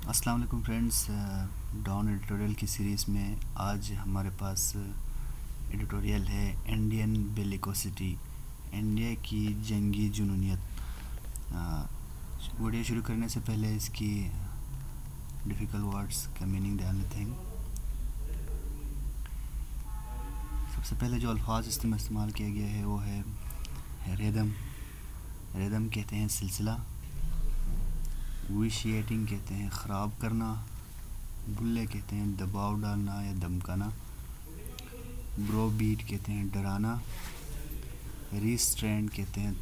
السلام علیکم friends, down editorial کی سیریز میں آج ہمارے پاس ایڈیٹوریل ہے انڈین بیلیکوسٹی، انڈیا کی جنگی جنونیت۔ ویڈیو شروع کرنے سے پہلے اس کی ڈیفیکلٹ ورڈز کا میننگ جان لیتے ہیں۔ سب سے پہلے جو الفاظ استعمال کیا گیا ہے وہ ہے ریدم۔ ریدم کہتے ہیں سلسلہ، ویشیٹنگ کہتے ہیں خراب کرنا، بلے کہتے ہیں دباؤ ڈالنا یا دمکانا، برو بیٹ کہتے ہیں ڈرانا، ریسٹرینٹ کہتے ہیں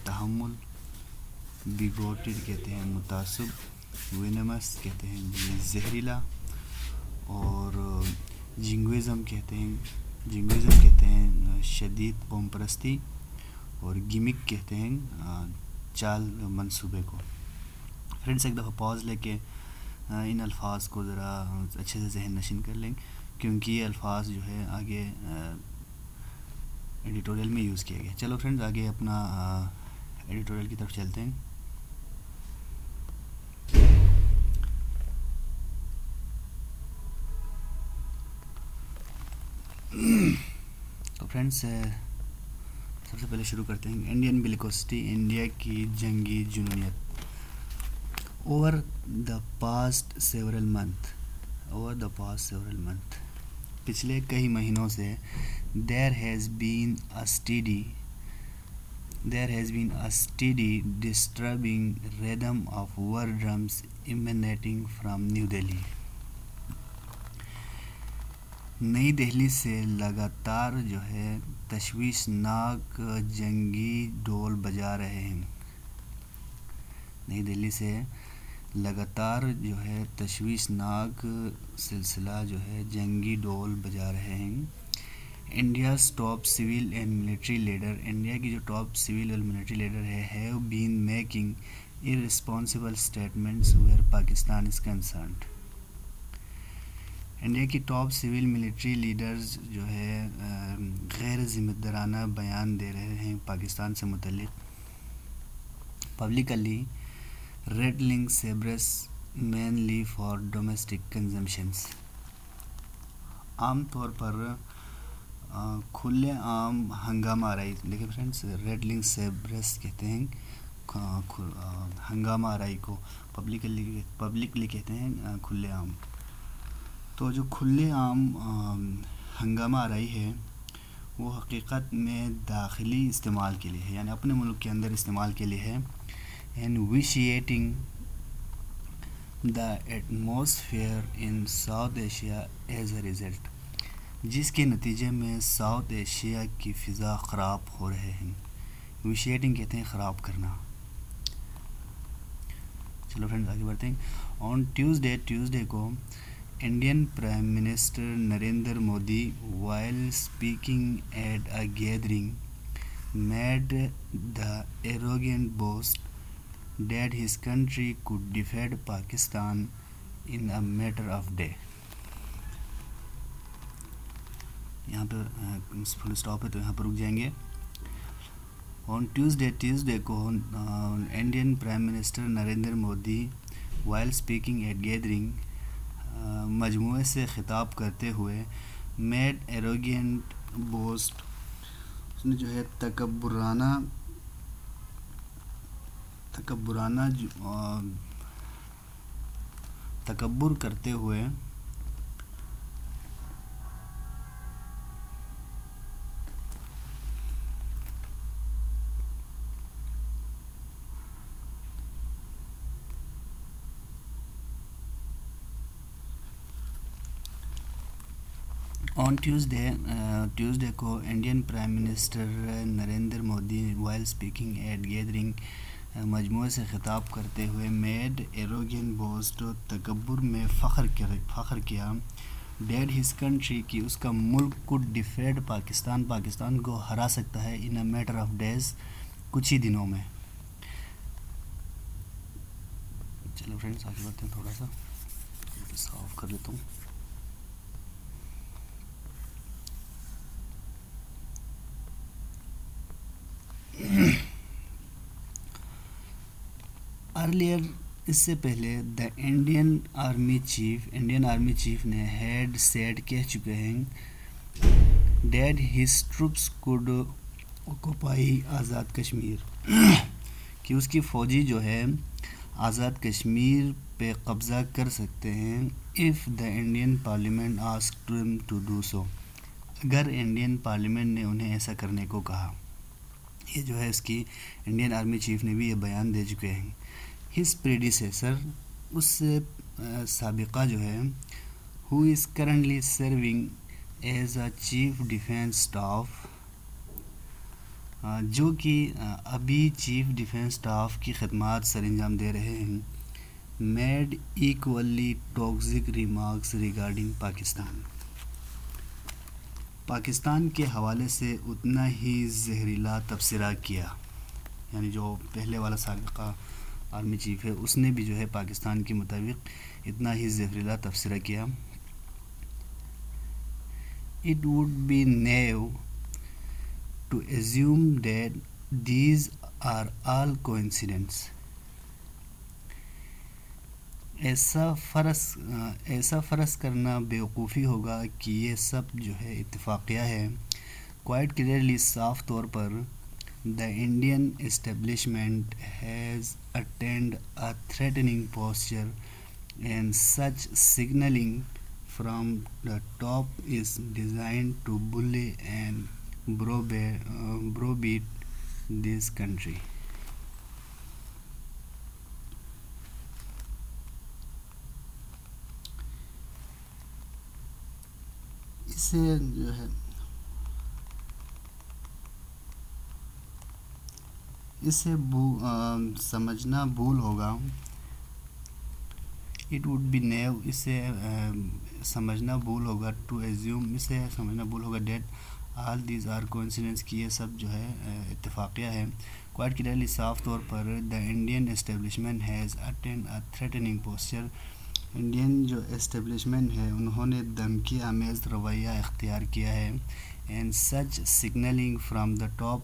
تحمل، بیگوٹڈ کہتے ہیں متعصب، وینمس کہتے ہیں زہریلا، اور جنگویزم کہتے ہیں شدید قوم پرستی، اور گیمک کہتے ہیں چال منصوبے کو۔ فرینڈس ایک دفعہ پاز لے کے ان الفاظ کو ذرا اچھے سے ذہن نشین کر لیں، کیونکہ یہ الفاظ جو ہے آگے ایڈیٹوریل میں یوز کیا گیا۔ چلو فرینڈز آگے اپنا ایڈیٹوریل کی طرف چلتے ہیں۔ تو فرینڈس سب سے پہلے شروع کرتے ہیں انڈین بیلیکوسٹی، انڈیا کی جنگی جنونیت۔ Over the past several months پچھلے کئی مہینوں سے there has been a steady disturbing rhythm of war drums emanating from New Delhi۔ نئی دہلی سے لگاتار جو ہے تشویشناک جنگی ڈول بجا رہے ہیں۔ نئی دہلی سے لگاتار جو ہے تشویشناک سلسلہ جو ہے جنگی ڈول بجا رہے ہیں۔ India's top civil and military leader, India کی جو ٹاپ سول اور ملٹری لیڈر ہے have been making irresponsible statements where Pakistan is concerned. India کی ٹاپ سول ملٹری لیڈرز جو ہے غیر ذمہ دارانہ بیان دے رہے ہیں پاکستان سے متعلق۔ Publicly rattling sabres mainly for domestic consumptions۔ عام طور پر کھلے عام ہنگامہ آرائی، دیکھیں فرینڈس rattling sabres کہتے ہیں ہنگامہ آرائی کو، پبلکلی کہتے ہیں کھلے عام۔ تو جو کھلے عام ہنگامہ آرائی ہے وہ حقیقت میں داخلی استعمال کے لیے ہے، یعنی اپنے ملک کے اندر استعمال کے لیے ہے۔ and vitiating the atmosphere in South Asia as a result، جس کے نتیجے میں ساؤتھ ایشیا کی فضا خراب ہو رہے ہیں۔ ویشیٹنگ کہتے ہیں خراب کرنا۔ چلو فرینڈز آگے بڑھتے ہیں۔ آن ٹیوزڈے کو Indian prime minister Narendra Modi while speaking at a gathering made the arrogant boast that his country could defeat Pakistan in a matter of day۔ یہاں پہ فل اسٹاپ ہے تو یہاں پر رک جائیں گے۔ آن ٹیوزڈے کو Indian prime minister Narendra Modi while speaking at gathering مجموعے سے خطاب کرتے ہوئے made arrogant boast، اس نے جو ہے تکبر کرتے ہوئے آن ٹیوزڈے کو Indian prime minister Narendra Modi while speaking at gathering مجموعے سے خطاب کرتے ہوئے میڈ ایروگین بوسٹ، تکبر میں فخر کیا، ڈیڈ ہز کنٹری کی اس کا ملک کو ڈیفیڈ پاکستان کو ہرا سکتا ہے ان اے میٹر آف ڈیز، کچھ ہی دنوں میں۔ چلو فرینڈس آگے بڑھتے ہیں، تھوڑا سا صاف کر لیتا ہوں۔ Earlier اس سے پہلے انڈین آرمی چیف نے ہیڈ سیٹ کہہ چکے ہیں date his troops code اوکوپائی Azad Kashmir کہ اس کی فوجی جو ہے آزاد کشمیر پہ قبضہ کر سکتے ہیں if the Indian Parliament asked him to do so اگر انڈین پارلیمنٹ نے انہیں ایسا کرنے کو کہا. یہ جو ہے اس کی انڈین آرمی چیف نے بھی یہ بیان دے چکے ہیں. ہز پریڈیسیسر اس سے سابقہ جو ہے who is currently serving as a chief defense staff جو کہ ابھی چیف ڈیفنس اسٹاف کی خدمات سر انجام دے رہے ہیں made equally toxic remarks regarding Pakistan کے حوالے سے اتنا ہی زہریلا تبصرہ کیا. یعنی جو پہلے والا سابقہ آرمی چیف ہے اس نے بھی جو ہے پاکستان کے مطابق اتنا ہی زہریلا تبصرہ کیا. It would be naive to assume that these are all coincidence. ایسا فرض کرنا بیوقوفی ہوگا کہ یہ سب جو ہے اتفاقیہ ہے. Quite clearly صاف طور پر the Indian establishment has attained a threatening posture and such signaling from the top is designed to bully and browbeat this country. اسے جو ہے اسے سمجھنا بھول ہوگا. It would be naive اسے سمجھنا بھول ہوگا to assume اسے سمجھنا بھول ہوگا that all these are coincidence کہ یہ سب جو ہے اتفاقیہ ہے. Quite clearly صاف طور پر the Indian establishment has attained a threatening posture. Indian جو اسٹیبلشمنٹ ہے انہوں نے دھمکی آمیز رویہ اختیار کیا ہے. and such signaling from the top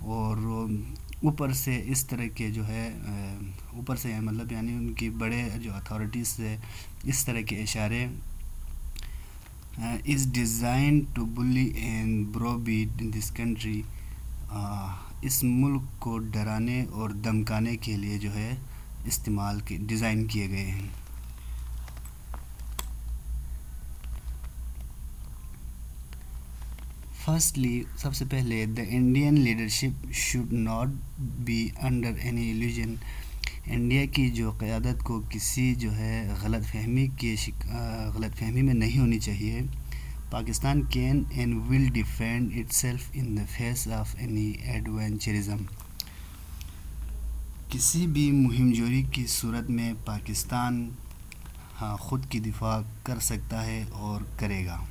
اور اوپر سے اس طرح کے جو ہے اوپر سے مطلب یعنی ان کی بڑے جو اتھارٹیز سے اس طرح کے اشارے is designed to bully and browbeat this country اس ملک کو ڈرانے اور دمکانے کے لیے جو ہے ڈیزائن کیے گئے ہیں. فرسٹلی سب سے پہلے the Indian leadership should not be under any illusion. India کی جو قیادت کو کسی جو ہے غلط فہمی میں نہیں ہونی چاہیے. Pakistan can and will defend itself in the face of any adventurism. کسی بھی مہم جوری کی صورت میں پاکستان خود کی دفاع کر سکتا ہے اور کرے گا.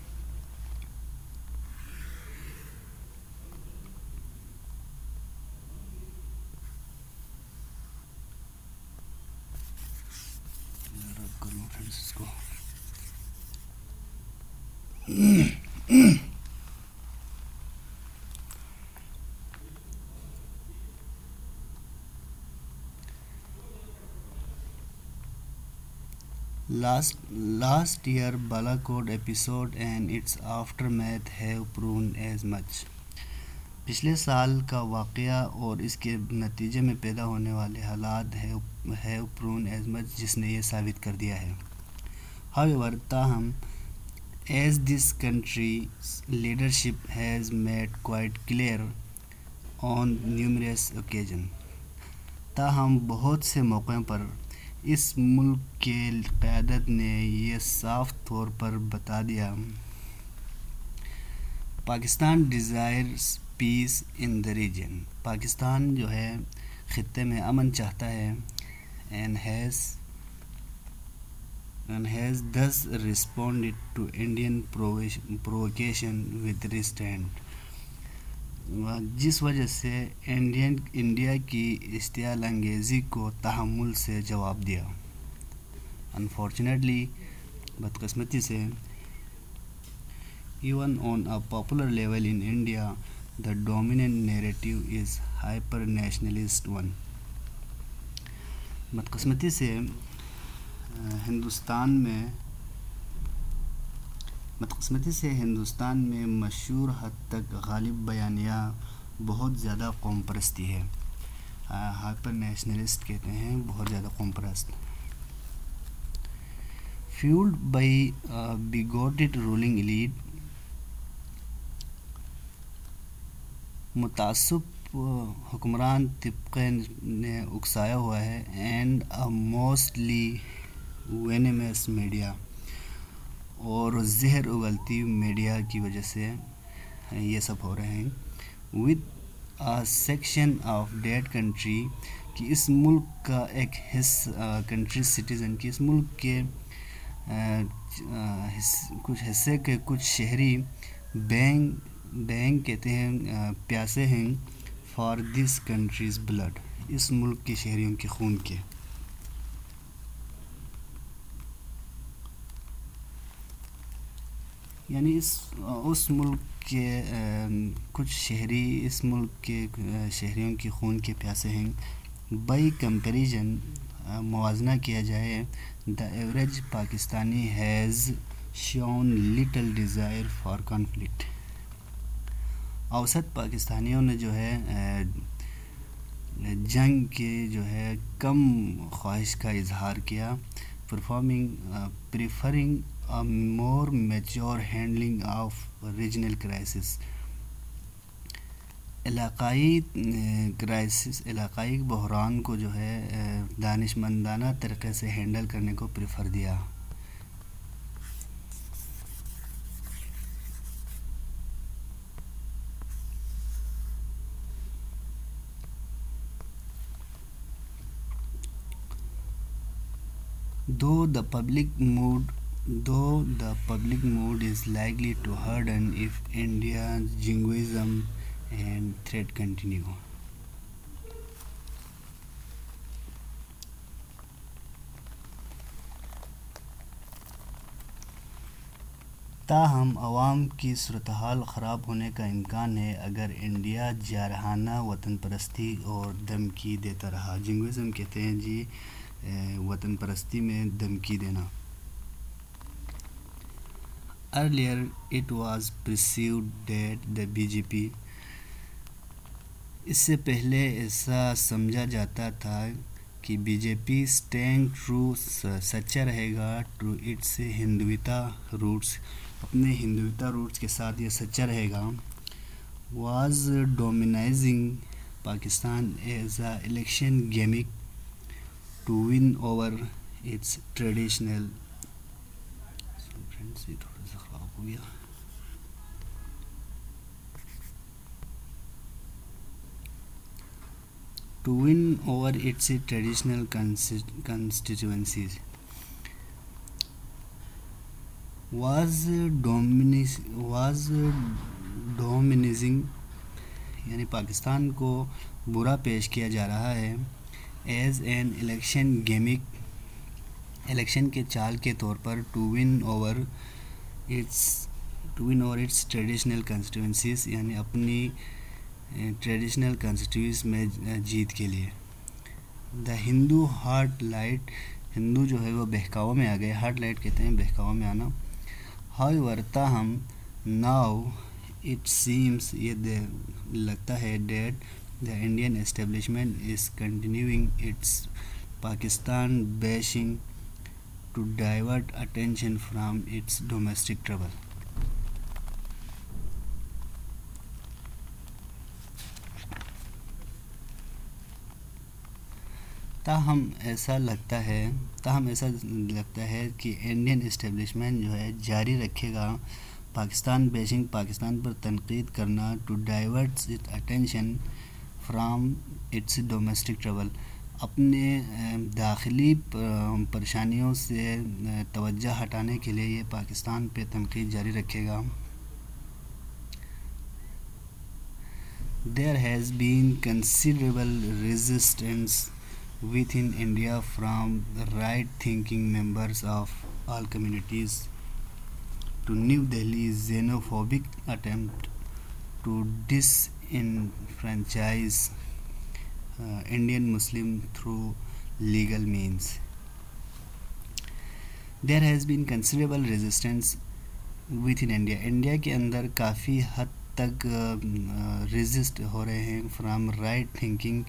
Last year Balakot episode and its aftermath have proven as much. پچھلے سال کا واقعہ اور اس کے نتیجے میں پیدا ہونے والے حالات have proven as much جس نے یہ ثابت کر دیا ہے. However تاہم as this country's leadership has made quite clear on numerous occasions تاہم بہت سے موقعوں پر اس ملک کے قیادت نے یہ صاف طور پر بتا دیا Pakistan desires peace in the region. Pakistan جو ہے خطے میں امن چاہتا ہے and has thus responded to Indian provocation with restraint. جس وجہ سے انڈیا کی اشتعال انگیزی کو تحمل سے جواب دیا. Unfortunately بدقسمتی سے even on a popular level in India the dominant narrative is hyper nationalist one. بدقسمتی سے ہندوستان میں مشہور حد تک غالب بیانیہ بہت زیادہ قوم پرستی ہے. ہائپر نیشنلسٹ کہتے ہیں، بہت زیادہ قوم پرست. fueled by a bigoted ruling elite، متعصب حکمران طبقے نے اکسایا ہوا ہے. And a mostly venomous media، اور زہر اگلتی میڈیا کی وجہ سے یہ سب ہو رہے ہیں. with a section of that country، کہ اس ملک کا ایک حصہ، کنٹری سٹیزن کی، اس ملک کے کچھ حصے کے کچھ شہری بینگ کہتے ہیں، پیاسے ہیں. فار دس کنٹریز بلڈ، اس ملک کے شہریوں کے خون کے. یعنی اس ملک کے کچھ شہری اس ملک کے شہریوں کے خون کے پیاسے ہیں. بائی کمپیریزن، موازنہ کیا جائے، the average Pakistani has shown little desire for conflict, اوسط پاکستانیوں نے جو ہے جنگ کے جو ہے کم خواہش کا اظہار کیا. Preferring a more mature handling of regional crisis، علاقائی بحران کو جو ہے دانشمندانہ طریقے سے ہینڈل کرنے کو پریفر دیا. Though the public mood is likely to harden if India's jingoism and threat continue. تاہم عوام کی صورتحال خراب ہونے کا امکان ہے اگر انڈیا جارحانہ وطن پرستی اور دھمکی دیتا رہا. جنگوزم کہتے ہیں جی وطن پرستی میں دھمکی دینا. Earlier it was perceived that the BJP، اس سے پہلے ایسا سمجھا جاتا تھا کہ B J P staying true, سچا رہے گا، ٹو اٹس ہندوتا روٹس، اپنے ہندوتا روٹس کے ساتھ یہ سچا رہے گا. Was demonising Pakistan as a election gimmick to win over its traditional. Friends یہ تھوڑا سا خراب ہو گیا. To win over its traditional constituencies. was dominating، یعنی پاکستان کو برا پیش کیا جا رہا ہے. As an election gimmick, election کے چال کے طور پر. To win over its traditional constituencies, یعنی اپنی ٹریڈیشنل کانسٹیٹیوز میں جیت کے لیے. دا ہندو ہارٹ لائٹ، ہندو جو ہے وہ بہکاووں میں آ گئے. ہارٹ لائٹ کہتے ہیں بہکاووں میں آنا. however، تاہم، ناؤ اٹ سیمس، یہ لگتا ہے، that the Indian establishment is continuing its Pakistan bashing to divert attention from its domestic trouble. تاہم ایسا لگتا ہے کہ انڈین اسٹیبلشمنٹ جو ہے جاری رکھے گا پاکستان بیشنگ، پاکستان پر تنقید کرنا، to divert its attention from its domestic trouble, اپنے داخلی پریشانیوں سے توجہ ہٹانے کے لیے یہ پاکستان پہ تنقید جاری رکھے گا. There has been considerable resistance within India from the right-thinking members of all communities to New Delhi's xenophobic attempt to disenfranchise Indian Muslims through legal means. There has been considerable resistance within India. India کے اندر کافی حد تک resist ہو رہے ہیں from right thinking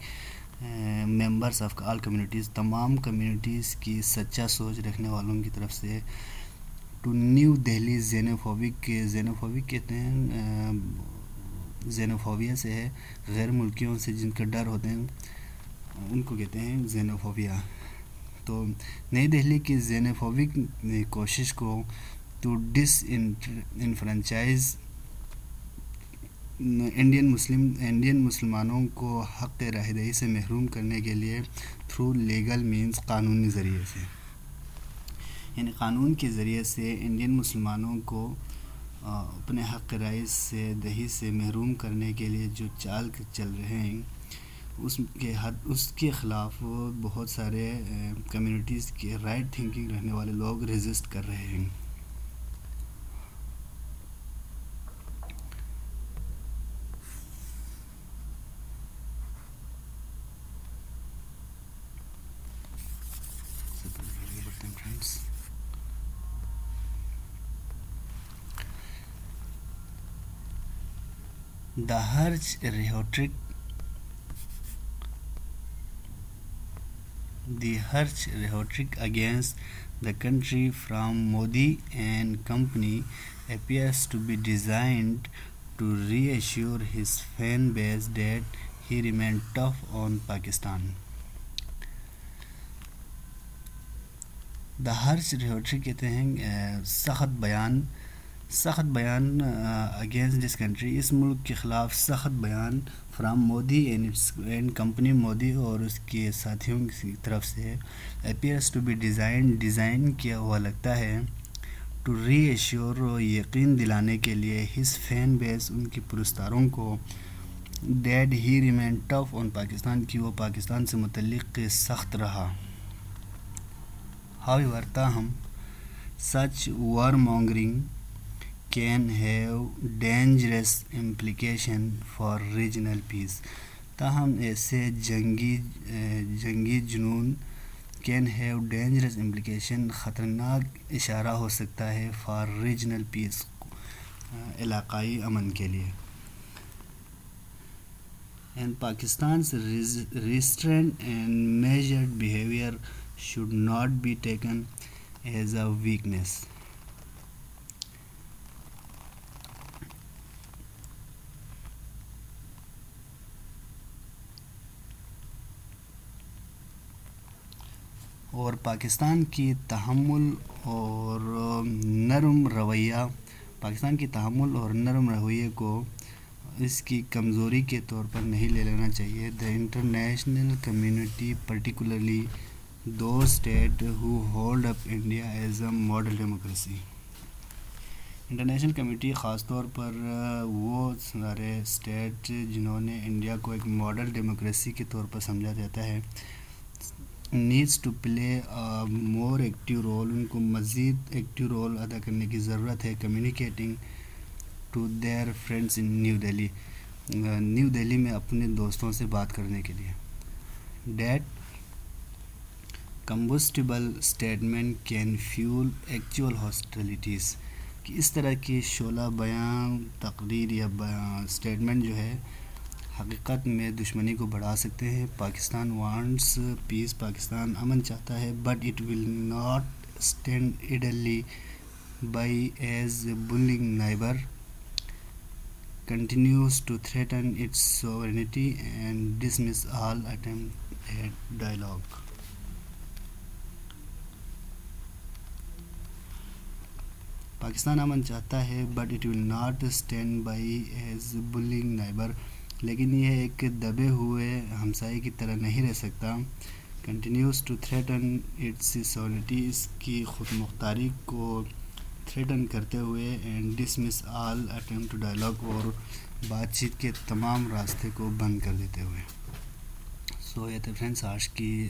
members of all communities, تمام communities کی سچا سوچ رکھنے والوں کی طرف سے, to New Delhi xenophobic کہتے ہیں, xenophobia سے ہے, غیر ملکیوں سے جن کا ڈر ہوتے ہیں ان کو کہتے ہیں xenophobia. تو نئی دہلی کی xenophobic کوشش کو to disenfranchise انڈین مسلمانوں کو حق رہائے دہی سے محروم کرنے کے لیے تھرو لیگل مینز, قانونی ذریعے سے, یعنی قانون کے ذریعے سے انڈین مسلمانوں کو اپنے حق رائے سے دہی سے محروم کرنے کے لیے جو چال چل رہے ہیں اس کے خلاف بہت سارے کمیونٹیز کے رائٹ تھنکنگ رہنے والے لوگ ریزسٹ کر رہے ہیں. The harsh rhetoric against the country from Modi and company appears to be designed to reassure his fan base that he remained tough on Pakistan. The harsh rhetoric کہتے ہیں سخت بیان اگینسٹ دس کنٹری, اس ملک کے خلاف سخت بیان from Modi and company, Modi اور اس کے ساتھیوں کی طرف سے اپیئرس ٹو بی ڈیزائن کیا ہوا لگتا ہے, ٹو ری ایشور, یقین دلانے کے لیے, ہز فین بیس, ان کی پرستاروں کو, دیٹ ہی ریمین ٹف آن پاکستان, کی وہ پاکستان سے متعلق سخت رہا. However, تاہم such warmongering can have dangerous implication for regional peace. تاہم ایسے جنگی جنون can have dangerous implication, خطرناک اشارہ ہو سکتا ہے for regional peace, علاقائی امن کے لیے. And Pakistan's restrained and measured behavior should not be taken as a weakness. اور پاکستان کی تحمل اور نرم رویے کو اس کی کمزوری کے طور پر نہیں لے لینا چاہیے. The international community, particularly those states who hold up India as a model democracy. International community, خاص طور پر وہ سارے اسٹیٹ جنہوں نے انڈیا کو ایک ماڈل ڈیموکریسی کے طور پر سمجھا جاتا ہے, needs to play more active role, ان کو مزید ایکٹیو رول ادا کرنے کی ضرورت ہے. Communicating to their friends in new Delhi میں اپنے دوستوں سے بات کرنے کے لیے. That combustible statement can fuel actual hostilities, کہ اس طرح کی شعلہ بیان تقریر یا اسٹیٹمنٹ جو ہے حقیقت میں دشمنی کو بڑھا سکتے ہیں. پاکستان وانٹس پیس, پاکستان امن چاہتا ہے, but it will not stand idly by as a bullying neighbour continues to threaten its sovereignty and dismiss all attempt at dialogue. Pakistan امن چاہتا ہے but it will not stand by as bullying neighbour, لیکن یہ ایک دبے ہوئے ہمسائے کی طرح نہیں رہ سکتا. Continues to threaten its sovereignty, اس کی خود مختاری کو تھریٹن کرتے ہوئے, and dismiss all attempt to dialogue, اور بات چیت کے تمام راستے کو بند کر دیتے ہوئے. سو یہ تھے فرینڈس آج کی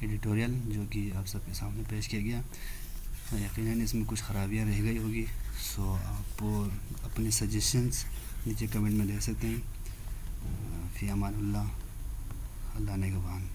ایڈیٹوریل جو کہ آپ سب کے سامنے پیش کیا گیا. یقیناً اس میں کچھ خرابیاں رہ گئی ہوگی, سو آپ اپنی سجیشنز نیچے کمنٹ میں دے سکتے ہیں. فی امان اللہ, اللہ نگہبان.